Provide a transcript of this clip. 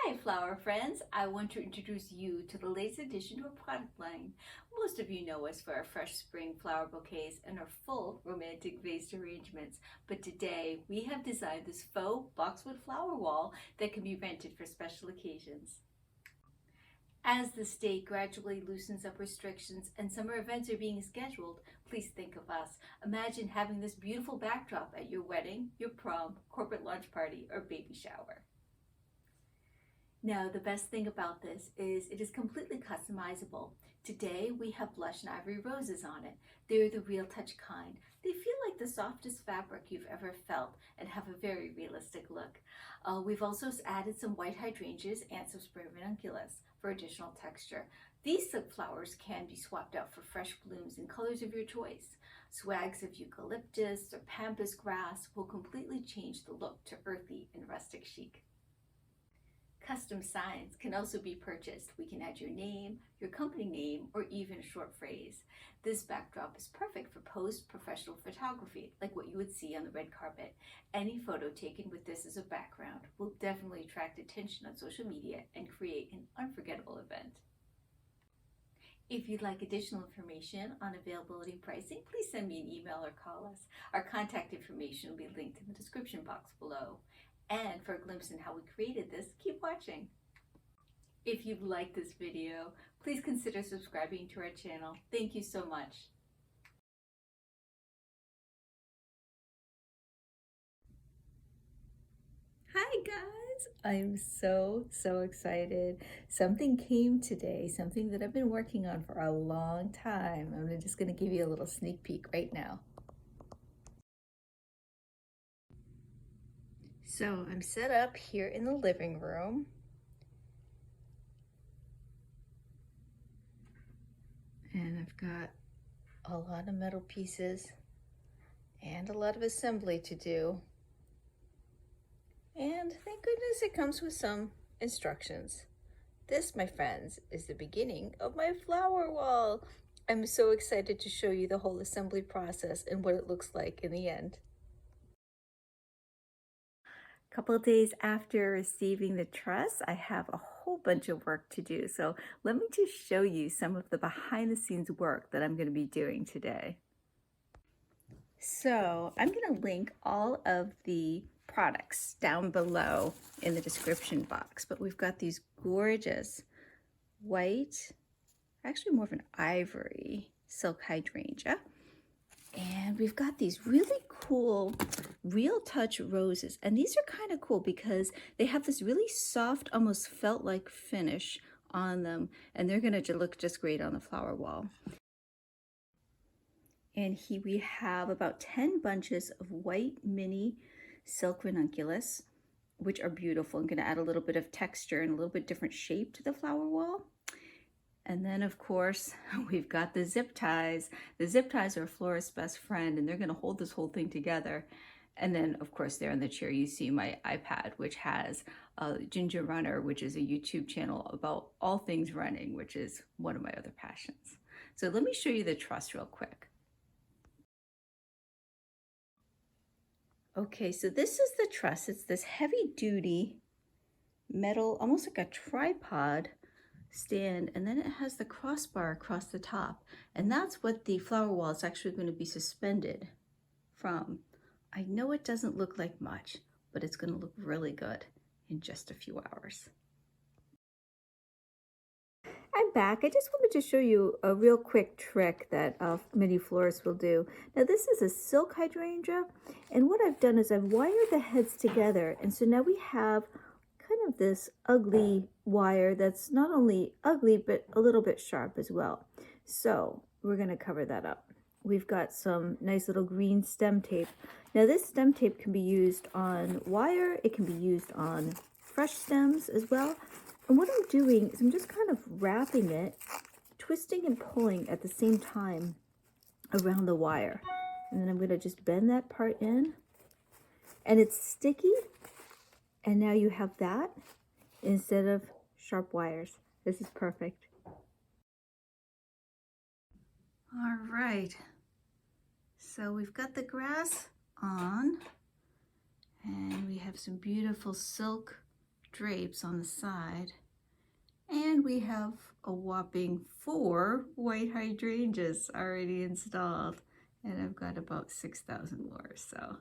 Hi flower friends, I want to introduce you to the latest addition to our product line. Most of you know us for our fresh spring flower bouquets and our full romantic vase arrangements, but today we have designed this faux boxwood flower wall that can be rented for special occasions. As the state gradually loosens up restrictions and summer events are being scheduled, please think of us. Imagine having this beautiful backdrop at your wedding, your prom, corporate lunch party, or baby shower. Now, the best thing about this is it is completely customizable. Today, we have blush and ivory roses on it. They're the real touch kind. They feel like the softest fabric you've ever felt and have a very realistic look. We've also added some white hydrangeas and some spray ranunculus for additional texture. These silk flowers can be swapped out for fresh blooms in colors of your choice. Swags of eucalyptus or pampas grass will completely change the look to earthy and rustic chic. Custom signs can also be purchased. We can add your name, your company name, or even a short phrase. This backdrop is perfect for post-professional photography, like what you would see on the red carpet. Any photo taken with this as a background will definitely attract attention on social media and create an unforgettable event. If you'd like additional information on availability and pricing, please send me an email or call us. Our contact information will be linked in the description box below. And for a glimpse in how we created this, keep watching. If you've liked this video, please consider subscribing to our channel. Thank you so much. Hi guys, I'm so excited. Something came today, something that I've been working on for a long time. I'm just going to give you a little sneak peek right now. So I'm set up here in the living room. And I've got a lot of metal pieces and a lot of assembly to do. And thank goodness it comes with some instructions. This, my friends, is the beginning of my flower wall. I'm so excited to show you the whole assembly process and what it looks like in the end. A couple of days after receiving the truss, I have a whole bunch of work to do. So let me just show you some of the behind the scenes work that I'm going to be doing today. So I'm going to link all of the products down below in the description box, but we've got these gorgeous white, actually more of an ivory silk hydrangea. And we've got these really cool real touch roses. And these are kind of cool because they have this really soft, almost felt-like finish on them. And they're going to look just great on the flower wall. And here we have about 10 bunches of white mini silk ranunculus, which are beautiful. I'm going to add a little bit of texture and a little bit different shape to the flower wall. And then, of course, we've got the zip ties. The zip ties are a florist's best friend, and they're going to hold this whole thing together. And then, of course, there on the chair, you see my iPad, which has Ginger Runner, which is a YouTube channel about all things running, which is one of my other passions. So let me show you the truss real quick. Okay, so this is the truss. It's this heavy-duty metal, almost like a tripod stand, and then it has the crossbar across the top, and that's what the flower wall is actually going to be suspended from. I know it doesn't look like much, but it's going to look really good in just a few hours. I'm back. I just wanted to show you a real quick trick that many florists will do. Now this is a silk hydrangea, and what I've done is I've wired the heads together, and so now we have kind of this ugly wire that's not only ugly but a little bit sharp as well. So we're going to cover that up. We've got some nice little green stem tape. Now this stem tape can be used on wire, it can be used on fresh stems as well. And what I'm doing is I'm just kind of wrapping it, twisting and pulling at the same time around the wire. And then I'm going to just bend that part in, and it's sticky. And now you have that instead of sharp wires. This is perfect. All right. So we've got the grass on, and we have some beautiful silk drapes on the side. And we have a whopping 4 white hydrangeas already installed. And I've got about 6,000 more, so